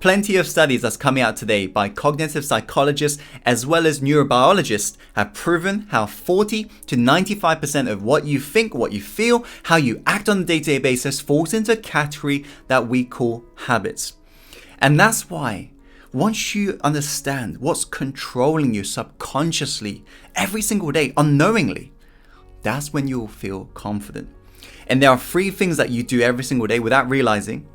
Plenty of studies that's coming out today by cognitive psychologists as well as neurobiologists have proven how 40 to 95% of what you think, what you feel, how you act on a day-to-day basis falls into a category that we call habits. And that's why once you understand what's controlling you subconsciously every single day, unknowingly, that's when you'll feel confident. And there are 3 things that you do every single day without realizing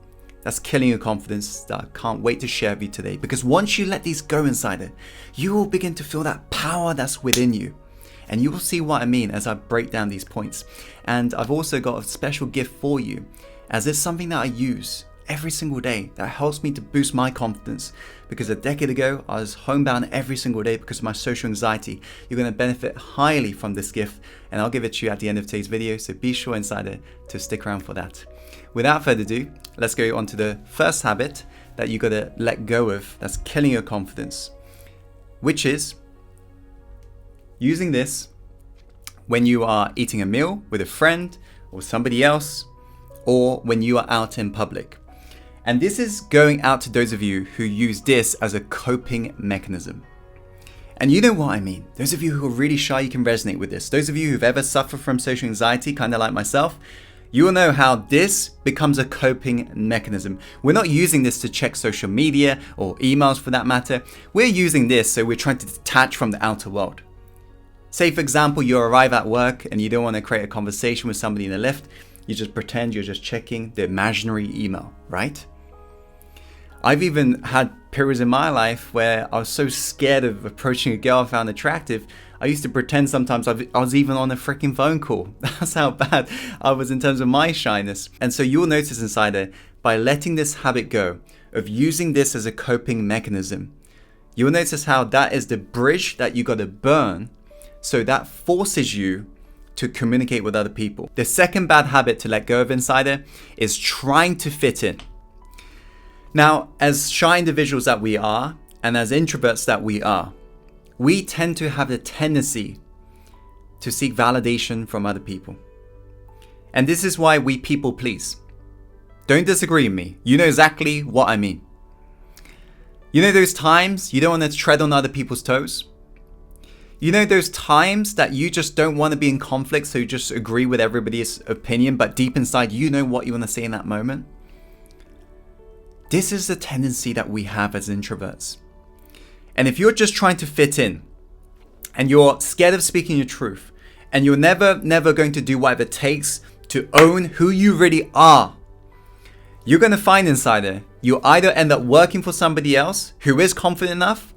that's killing your confidence that I can't wait to share with you today. Because once you let these go inside it, you will begin to feel that power that's within you. And you will see what I mean as I break down these points. And I've also got a special gift for you, as it's something that I use every single day that helps me to boost my confidence. Because a decade ago, I was homebound every single day because of my social anxiety. You're going to benefit highly from this gift, and I'll give it to you at the end of today's video. So be sure, Insider, to stick around for that. Without further ado, let's go on to the first habit that you got to let go of that's killing your confidence, which is using this when you are eating a meal with a friend or somebody else, or when you are out in public. And this is going out to those of you who use this as a coping mechanism. And you know what I mean. Those of you who are really shy, you can resonate with this. Those of you who've ever suffered from social anxiety, kind of like myself, you will know how this becomes a coping mechanism. We're not using this to check social media or emails for that matter. We're using this so we're trying to detach from the outer world. Say, for example, you arrive at work and you don't want to create a conversation with somebody in the lift. You just pretend you're just checking the imaginary email, right? I've even had periods in my life where I was so scared of approaching a girl I found attractive, I used to pretend sometimes I was even on a freaking phone call. That's how bad I was in terms of my shyness. And so you'll notice, Insider, by letting this habit go, of using this as a coping mechanism, you'll notice how that is the bridge that you got to burn. So that forces you to communicate with other people. The second bad habit to let go of, Insider, is trying to fit in. Now, as shy individuals that we are, and as introverts that we are, we tend to have the tendency to seek validation from other people. And this is why we people please. Don't disagree with me. You know exactly what I mean. You know those times you don't want to tread on other people's toes? You know those times that you just don't want to be in conflict, so you just agree with everybody's opinion, but deep inside you know what you want to say in that moment? This is the tendency that we have as introverts. And if you're just trying to fit in, and you're scared of speaking your truth, and you're never going to do whatever it takes to own who you really are, you're going to find, Insider, you either end up working for somebody else who is confident enough,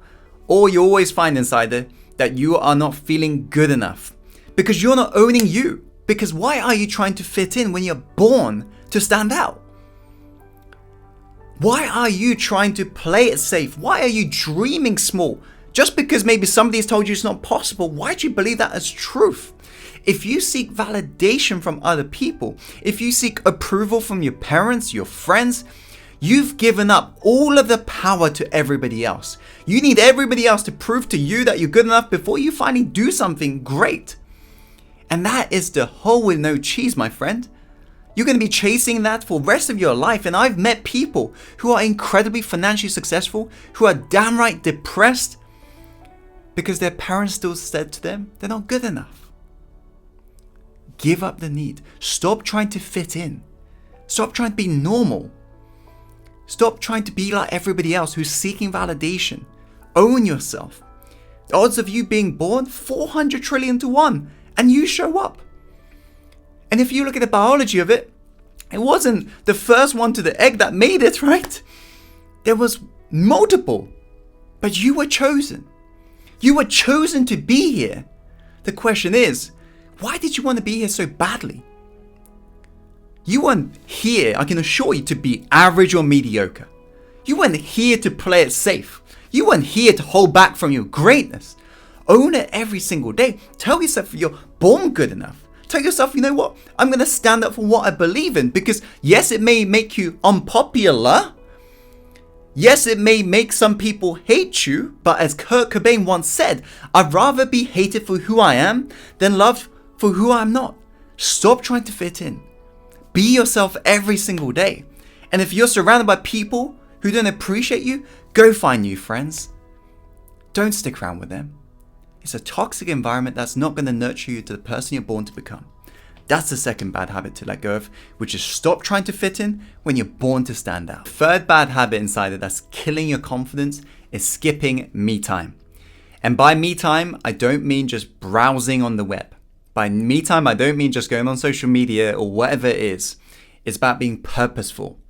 or you always find, Insider, that you are not feeling good enough because you're not owning you. Because why are you trying to fit in when you're born to stand out? Why are you trying to play it safe? Why are you dreaming small? Just because maybe somebody's told you it's not possible, why do you believe that as truth? If you seek validation from other people, if you seek approval from your parents, your friends, you've given up all of the power to everybody else. You need everybody else to prove to you that you're good enough before you finally do something great. And that is the hole with no cheese, my friend. You're going to be chasing that for the rest of your life. And I've met people who are incredibly financially successful, who are downright depressed because their parents still said to them, they're not good enough. Give up the need. Stop trying to fit in. Stop trying to be normal. Stop trying to be like everybody else who's seeking validation. Own yourself. The odds of you being born, 400 trillion to 1, and you show up. And if you look at the biology of it, it wasn't the first one to the egg that made it, right? There was multiple, but you were chosen. You were chosen to be here. The question is, why did you want to be here so badly? You weren't here, I can assure you, to be average or mediocre. You weren't here to play it safe. You weren't here to hold back from your greatness. Own it every single day. Tell yourself you're born good enough. Tell yourself, you know what? I'm going to stand up for what I believe in, because yes, it may make you unpopular. Yes, it may make some people hate you, but as Kurt Cobain once said, I'd rather be hated for who I am than loved for who I'm not. Stop trying to fit in. Be yourself every single day. And if you're surrounded by people who don't appreciate you, go find new friends. Don't stick around with them. It's a toxic environment that's not going to nurture you to the person you're born to become. That's the second bad habit to let go of, which is stop trying to fit in when you're born to stand out. Third bad habit inside it that's killing your confidence is skipping me time. And by me time, I don't mean just browsing on the web. By me time, I don't mean just going on social media or whatever it is. It's about being purposeful.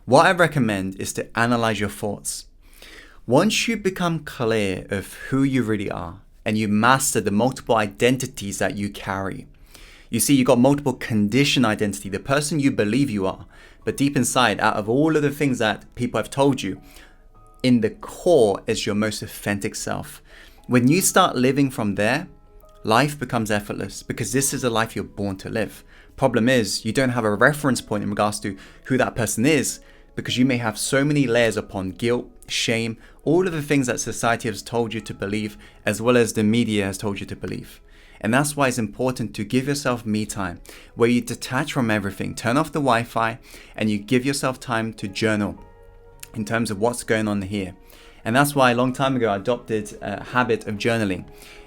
What I recommend is to analyze your thoughts. Once you become clear of who you really are and you master the multiple identities that you carry, you see, you got multiple conditioned identity, the person you believe you are, but deep inside, out of all of the things that people have told you, in the core is your most authentic self. When you start living from there, life becomes effortless because this is a life you're born to live. Problem is, you don't have a reference point in regards to who that person is because you may have so many layers upon guilt, shame, all of the things that society has told you to believe, as well as the media has told you to believe. And that's why it's important to give yourself me time, where you detach from everything, turn off the Wi-Fi, and you give yourself time to journal in terms of what's going on here. And that's why a long time ago I adopted a habit of journaling.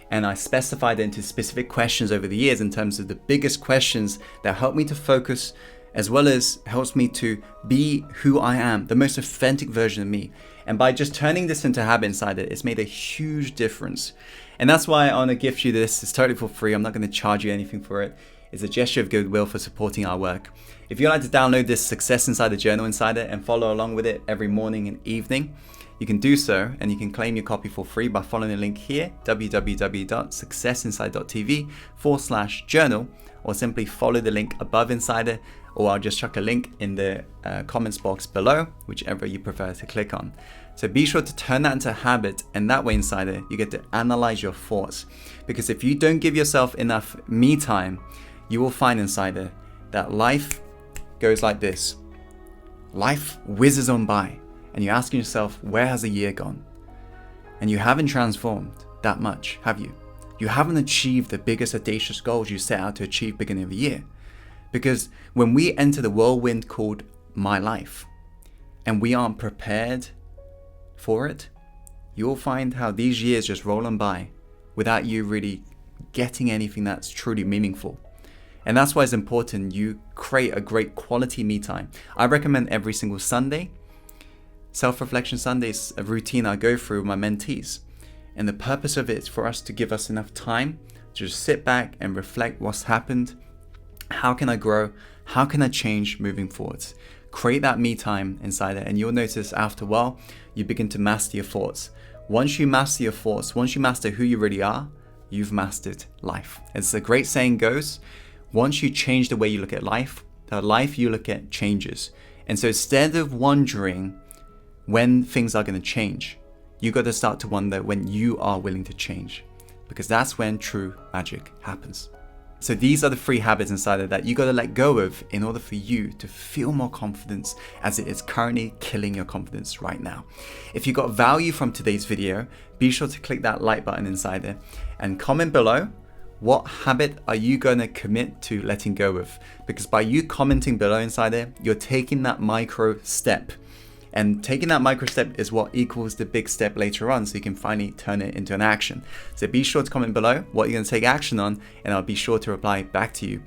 And I specified it into specific questions over the years in terms of the biggest questions that help me to focus, as well as helps me to be who I am, the most authentic version of me. And by just turning this into a habit inside it, it's made a huge difference. And that's why I want to gift you this. It's totally for free. I'm not going to charge you anything for it. It's a gesture of goodwill for supporting our work. If you'd like to download this Success Insider Journal Insider and follow along with it every morning and evening, you can do so, and you can claim your copy for free by following the link here, www.successinside.tv/journal, or simply follow the link above Insider, or I'll just chuck a link in the comments box below, whichever you prefer to click on. So be sure to turn that into a habit, and that way, Insider, you get to analyze your thoughts. Because if you don't give yourself enough me time, you will find, Insider, that life goes like this. Life whizzes on by. And you're asking yourself, where has a year gone? And you haven't transformed that much, have you? You haven't achieved the biggest audacious goals you set out to achieve beginning of the year. Because when we enter the whirlwind called my life, and we aren't prepared for it, you'll find how these years just roll on by without you really getting anything that's truly meaningful. And that's why it's important you create a great quality me time. I recommend every single Sunday. Self-Reflection Sunday is a routine I go through with my mentees. And the purpose of it is for us to give us enough time to just sit back and reflect what's happened. How can I grow? How can I change moving forwards? Create that me time inside it, and you'll notice after a while, you begin to master your thoughts. Once you master your thoughts, once you master who you really are, you've mastered life. As the great saying goes, once you change the way you look at life, the life you look at changes. And so instead of wondering when things are going to change, you got to start to wonder when you are willing to change, because that's when true magic happens. So these are the 3 habits inside of that you got to let go of in order for you to feel more confidence, as it is currently killing your confidence right now. If you got value from today's video, be sure to click that like button inside there and comment below. What habit are you going to commit to letting go of? Because by you commenting below inside there, you're taking that micro step. And taking that micro step is what equals the big step later on, so you can finally turn it into an action. So be sure to comment below what you're going to take action on, and I'll be sure to reply back to you.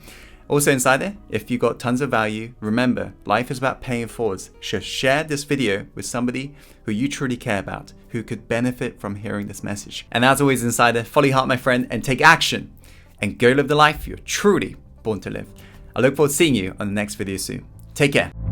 Also inside there, if you got tons of value, remember, life is about paying it forwards. Just share this video with somebody who you truly care about, who could benefit from hearing this message. And as always, Insider, follow your heart, my friend, and take action. And go live the life you're truly born to live. I look forward to seeing you on the next video soon. Take care.